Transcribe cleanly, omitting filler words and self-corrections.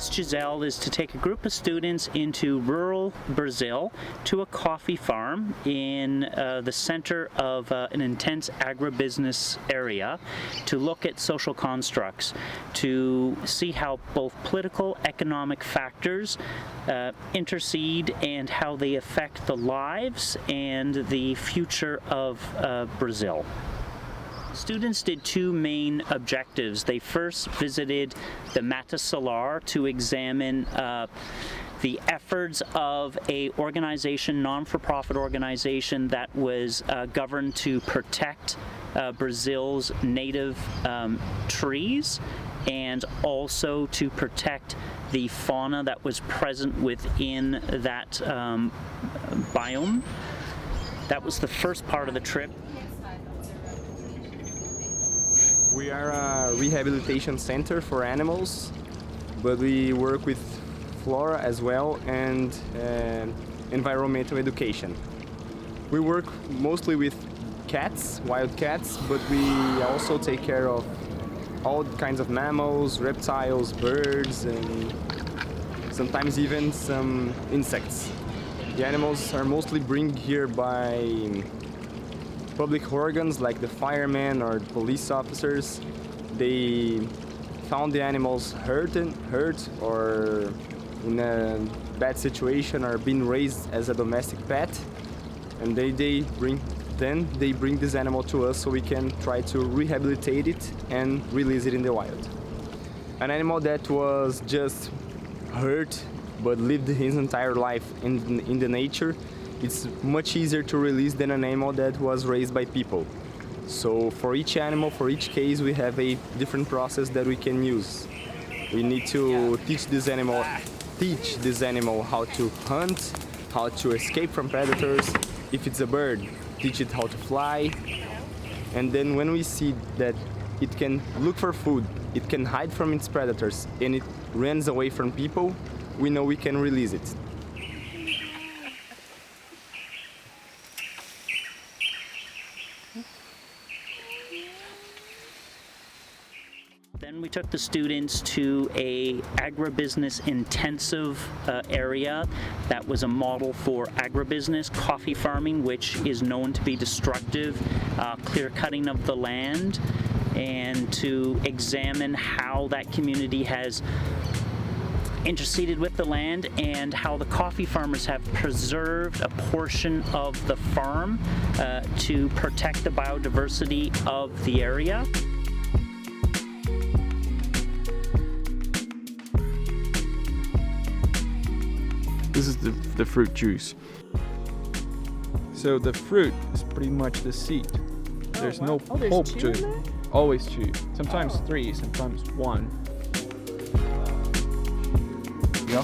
asked GCELE is to take a group of students into rural Brazil to a coffee farm in the center of an intense agribusiness area to look at social constructs, to see how both political, economic factors intercede and how they affect the lives and the future of Brazil. Students did two main objectives. They first visited the Mata Solar to examine the efforts of a organization, non-for-profit organization that was governed to protect Brazil's native trees and also to protect the fauna that was present within that biome. That was the first part of the trip. We are a rehabilitation center for animals, but we work with flora as well and environmental education. We work mostly with cats, wild cats, but we also take care of all kinds of mammals, reptiles, birds, and sometimes even some insects. The animals are mostly brought here by public organs like the firemen or police officers. They found the animals hurt or in a bad situation or being raised as a domestic pet, and they bring this animal to us so we can try to rehabilitate it and release it in the wild. An animal that was just hurt but lived his entire life in the nature, it's much easier to release than an animal that was raised by people. So for each animal, for each case, we have a different process that we can use. We need to teach this animal how to hunt, how to escape from predators. If it's a bird, teach it how to fly. And then when we see that it can look for food, it can hide from its predators, and it runs away from people, we know we can release it. Then we took the students to a agribusiness intensive area that was a model for agribusiness, coffee farming, which is known to be destructive, clear cutting of the land, and to examine how that community has interceded with the land and how the coffee farmers have preserved a portion of the farm to protect the biodiversity of the area. This is the fruit juice. So the fruit is pretty much the seed. There's no pulp to it. Always two. Sometimes three, sometimes one. Yeah.